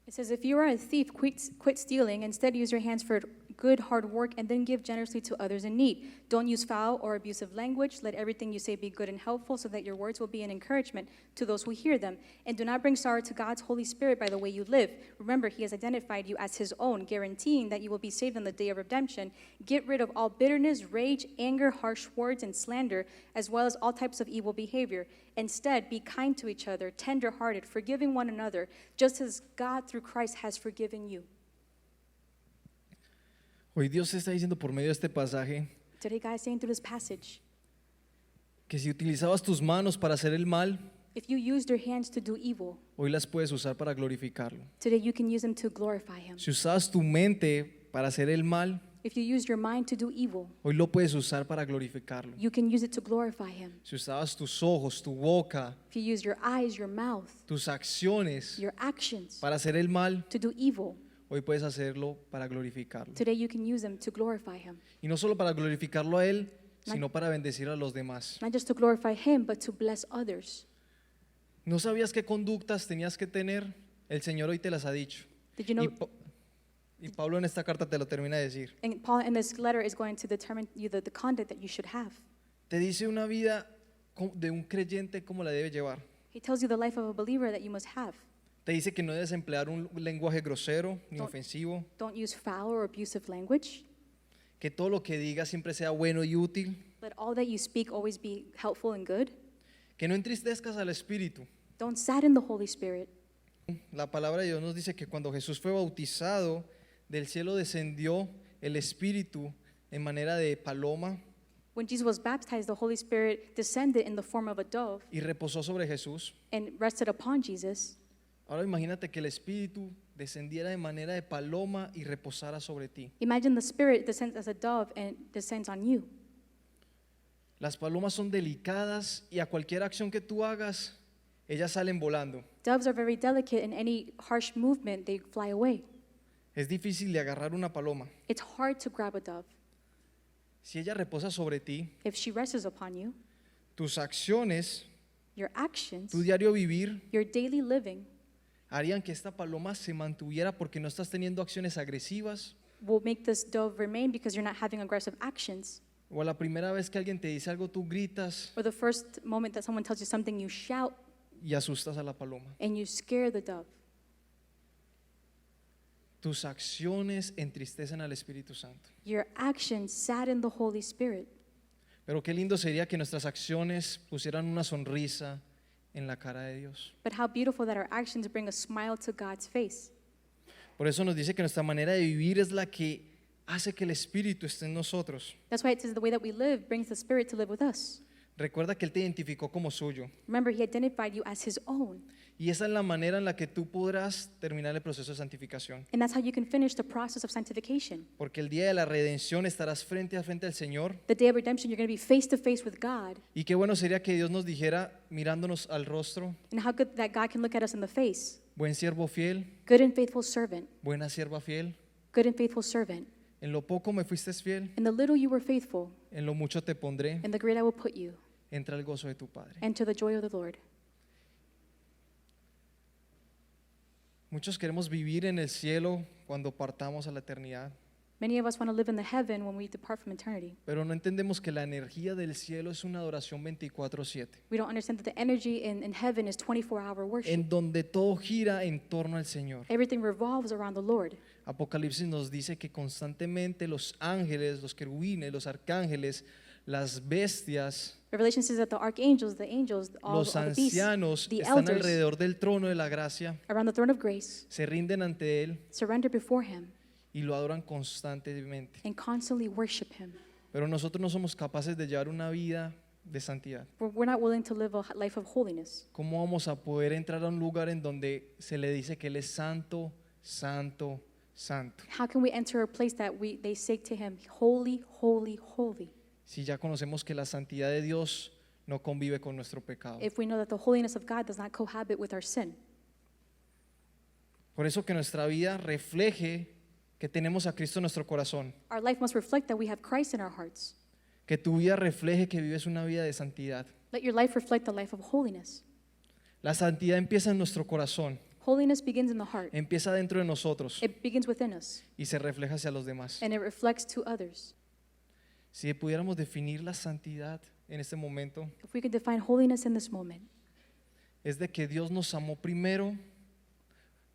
It says, if you are a thief, quit stealing. Instead, use your hands for good, hard work, and then give generously to others in need. Don't use foul or abusive language. Let everything you say be good and helpful, so that your words will be an encouragement to those who hear them. And do not bring sorrow to God's Holy Spirit by the way you live. Remember, He has identified you as His own, guaranteeing that you will be saved on the day of redemption. Get rid of all bitterness, rage, anger, harsh words, and slander, as well as all types of evil behavior. Instead, be kind to each other, tender-hearted, forgiving one another, just as God through Christ has forgiven you. Hoy Dios está diciendo por medio de este pasaje Today, God is saying through this passage, que si utilizabas tus manos para hacer el mal, if you used your hands to do evil, hoy las puedes usar para glorificarlo. today you can use them to glorify Him. Si usabas tu mente para hacer el mal, If you used your mind to do evil, hoy lo puedes usar para glorificarlo. you can use it to glorify Him. Si usabas tus ojos, tu boca, If you use your eyes, your mouth, tus acciones your actions para hacer el mal, to do evil, hoy puedes hacerlo para glorificarlo. today you can use them to glorify Him. Y no solo para glorificarlo a Él, sino para bendecir a los demás. Not just to glorify Him, but to bless others. ¿No sabías qué conductas tenías que tener? El Señor hoy te las ha dicho. Did you know? Y Pablo en esta carta te lo termina de decir. And Paul in this letter is going to determine you the conduct that you should have. Te dice una vida de un creyente cómo la debe llevar. He tells you the life of a believer that you must have. Te dice que no debes emplear un lenguaje grosero ni ofensivo, Don't use foul or abusive language. que todo lo que digas siempre sea bueno y útil, Let all that you speak always be helpful and good. que no entristezcas al Espíritu. Don't sadden the Holy Spirit. La palabra de Dios nos dice que cuando Jesús fue bautizado, del cielo descendió el Espíritu en manera de paloma When Jesus was baptized, the Holy Spirit descended in the form of a dove y reposó sobre Jesús. and rested upon Jesus. Ahora imagínate que el Espíritu descendiera de manera de paloma y reposara sobre ti. Imagine the Spirit descends as a dove and descends on you. Las palomas son delicadas y a cualquier acción que tú hagas, ellas salen volando. Doves are very delicate, and any harsh movement, they fly away. Es difícil de agarrar una paloma. It's hard to grab a dove. Si ella reposa sobre ti, If she rests upon you, tus acciones, your actions, tu diario vivir, your daily living harían que esta paloma se mantuviera porque no estás teniendo acciones agresivas, will make this dove remain because you're not having aggressive actions. o a la primera vez que alguien te dice algo tú gritas Or the first moment that someone tells you something, you shout y asustas a la paloma. and you scare the dove. Tus acciones entristecen al Espíritu Santo. Your actions sadden the Holy Spirit. Pero qué lindo sería que nuestras acciones pusieran una sonrisa en la cara de Dios. But how beautiful that our actions bring a smile to God's face. Por eso nos dice que nuestra manera de vivir es la que hace que el Espíritu esté en nosotros. That's why it says the way that we live brings the Spirit to live with us. Recuerda que Él te identificó como suyo. Remember, He identified you as His own. Y esa es la manera en la que tú podrás terminar el proceso de santificación. And that's how you can finish the process of sanctification. Porque el día de la redención estarás frente a frente al Señor. The day of redemption, you're going to be face to face with God. Y qué bueno sería que Dios nos dijera, mirándonos al rostro, And how good that God can look at us in the face. buen siervo fiel, Good and faithful servant. buena sierva fiel. Good and faithful servant. En lo poco me fuiste fiel, In the little you were faithful, en lo mucho te pondré. in the great I will put you. Entra el gozo de tu Padre. Enter the joy of the Lord. Muchos queremos vivir en el cielo cuando partamos a la eternidad, Many of us want to live in the heaven when we depart from eternity. pero no entendemos que la energía del cielo es una adoración 24/7, We don't understand that the energy in heaven is 24-hour worship. en donde todo gira en torno al Señor. Everything revolves around the Lord. Apocalipsis nos dice que constantemente los ángeles, los querubines, los arcángeles, las bestias, Revelation says that the archangels, the angels, all los the beasts, ancianos the están elders alrededor del trono de la gracia, around the throne of grace se rinden ante Él surrender before Him y lo adoran constantemente. and constantly worship Him. Pero nosotros no somos capaces de llevar una vida de santidad. We're not willing to live a life of holiness. ¿Cómo vamos a poder entrar a un lugar en donde se le dice que Él es santo, santo, santo. How can we enter a place that they say to him, holy, holy, holy? Si ya conocemos que la santidad de Dios no convive con nuestro pecado. If we know that the holiness of God does not cohabit with our sin. Por eso que nuestra vida refleje que tenemos a Cristo en nuestro corazón. Our life must reflect that we have Christ in our hearts. Que tu vida refleje que vives una vida de santidad. Let your life reflect the life of holiness. La santidad empieza en nuestro corazón, Holiness begins in the heart. empieza dentro de nosotros It begins within us, y se refleja hacia los demás. and it reflects to others. Si pudiéramos definir la santidad en este momento, If we could define holiness in this moment, es de que Dios nos amó primero,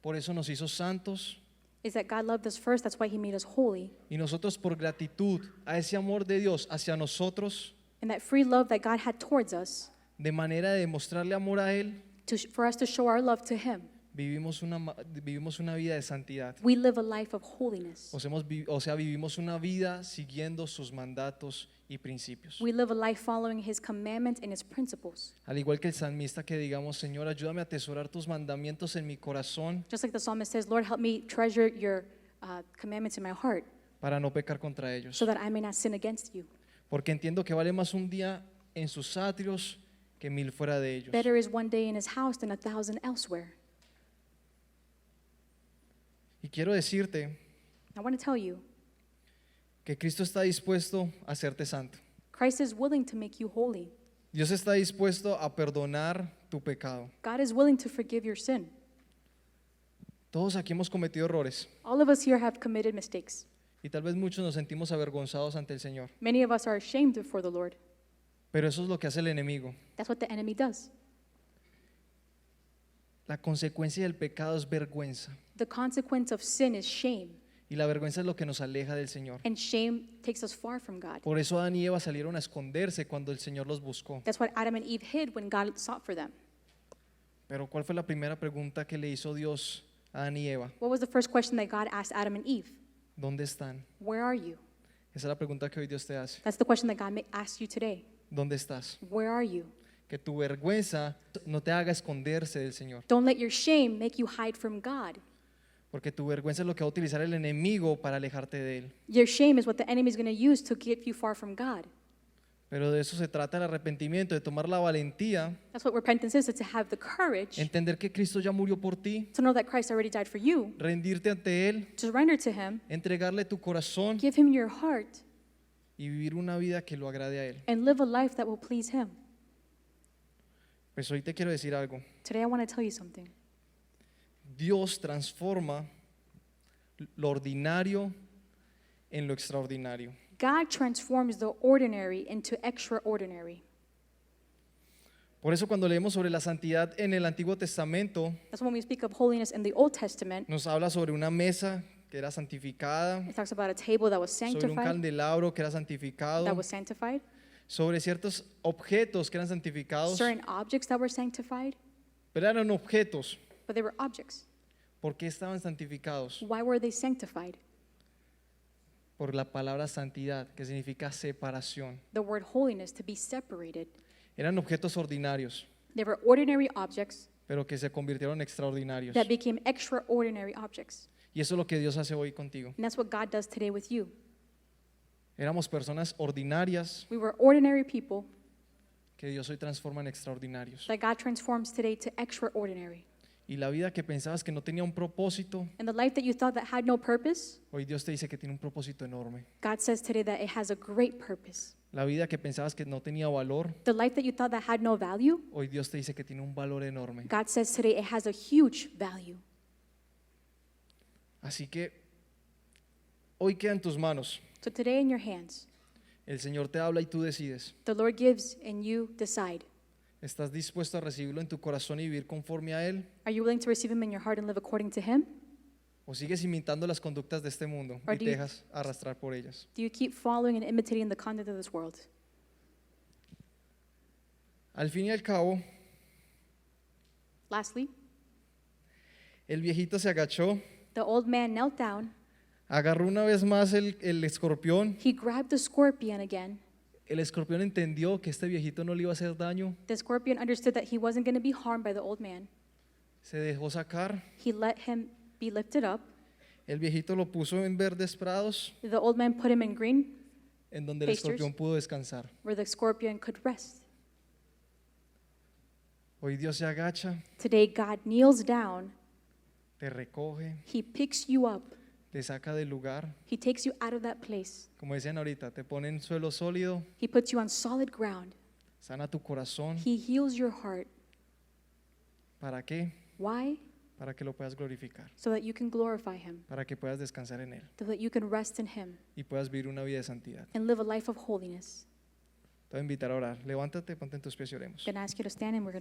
por eso nos hizo santos, is that God loved us first, that's why he made us holy. y nosotros por gratitud a ese amor de Dios hacia nosotros, And that free love that God had towards us, de manera de demostrarle amor a Él, for us to show our love to him, vivimos una vida de santidad. we live a life of holiness. Vivimos una vida siguiendo sus mandatos y principios. We live a life following his commandments and his principles. Al igual que el salmista que digamos, Señor, ayúdame a atesorar tus mandamientos en mi corazón Just like the psalmist says, Lord, help me treasure your commandments in my heart para no pecar contra ellos. so that I may not sin against you. Porque entiendo que vale más un día en sus atrios que 1000 fuera de ellos. Better is one day in his house than 1,000 elsewhere. Y quiero decirte I want to tell you, que Cristo está dispuesto a hacerte santo. Christ is willing to make you holy. Dios está dispuesto a perdonar tu pecado. God is willing to forgive your sin. Todos aquí hemos cometido errores All of us here have committed mistakes. y tal vez muchos nos sentimos avergonzados ante el Señor. Many of us are ashamed before the Lord. Pero eso es lo que hace el enemigo. That's what the enemy does. La consecuencia del pecado es vergüenza. The consequence of sin is shame, Y la vergüenza es lo que nos aleja del Señor. and shame takes us far from God. Por eso Adán y Eva salieron a esconderse cuando el Señor los buscó. That's what Adam and Eve hid when God sought for them. Pero ¿cuál fue la primera pregunta que le hizo Dios a Adán y Eva? What was the first question that God asked Adam and Eve? ¿Dónde están? Where are you? Esa es la pregunta que hoy Dios te hace. That's the question that God asks you today. ¿Dónde estás? Where are you? Que tu vergüenza no te haga esconderse del Señor. Don't let your shame make you hide from God. Porque tu vergüenza es lo que va a utilizar el enemigo para alejarte de Él. Your shame is what the enemy is going to use to get you far from God. Pero de eso se trata el arrepentimiento, de tomar la valentía, That's what repentance is, to have the courage entender que Cristo ya murió por ti, to know that Christ already died for you, rendirte ante Él, to surrender to him, entregarle tu corazón give him your heart, y vivir una vida que lo agrade a Él. and live a life that will please him. Pues hoy te quiero decir algo. Today I want to tell you something. Dios transforma lo ordinario en lo extraordinario. God transforms the ordinary into extraordinary. Por eso cuando leemos sobre la santidad en el Antiguo Testamento, That's when we speak of holiness in the Old Testament. nos habla sobre una mesa que era santificada, It talks about a table that was sobre un sanctified, candelabro que era santificado, that was sanctified, sobre ciertos objetos que eran santificados, certain objects that were sanctified, pero eran objetos. but they were objects. ¿Por qué estaban santificados? Why were they sanctified? Por la palabra santidad, que significa separación. The word holiness, to be separated. Eran objetos ordinarios, They were ordinary objects pero que se convirtieron en extraordinarios. that became extraordinary objects. Y eso es lo que Dios hace hoy contigo. And that's what God does today with you. Éramos personas ordinarias We were ordinary people que Dios hoy transforma en extraordinarios. that God transforms today to extraordinary. Y la vida que pensabas que no tenía un propósito, And the life that you thought that had no purpose, hoy Dios te dice que tiene un propósito enorme. God says today that it has a great purpose. La vida que pensabas que no tenía valor, The life that you thought that had no value, hoy Dios te dice que tiene un valor enorme. God says today it has a huge value. Así que hoy queda en tus manos. So today in your hands, El Señor te habla y tú decides. the Lord gives and you decide. ¿Estás dispuesto a recibirlo en tu corazón y vivir conforme a Él? Are you willing to receive him in your heart and live according to him? ¿O sigues imitando las conductas de este mundo Or y do te you- dejas arrastrar por ellas? Do you keep following and imitating the conduct of this world? Al fin y al cabo, Lastly, el viejito se agachó, the old man knelt down. agarró una vez más el escorpión. He grabbed the scorpion again. El escorpión entendió que este viejito no le iba a hacer daño. The scorpion understood that he wasn't going to be harmed by the old man. Se dejó sacar He let him be lifted up. El viejito lo puso en verdes prados, The old man put him in green, en donde el pastures. escorpión pudo descansar. where the scorpion could rest. Hoy Dios se agacha, Today, God kneels down. te recoge, He picks you up. te saca del lugar. He takes you out of that place. Como decían ahorita, te pone en suelo sólido, He puts you on solid ground. sana tu corazón. He heals your heart. ¿Para qué? Why? Para que lo puedas glorificar, So that you can glorify Him, para que puedas descansar en Él so that you can rest in Him y puedas vivir una vida de santidad. and live a life of holiness. Te voy a invitar a orar. Levántate, ponte en tus pies y oremos. I'm going to ask you to stand and we're going to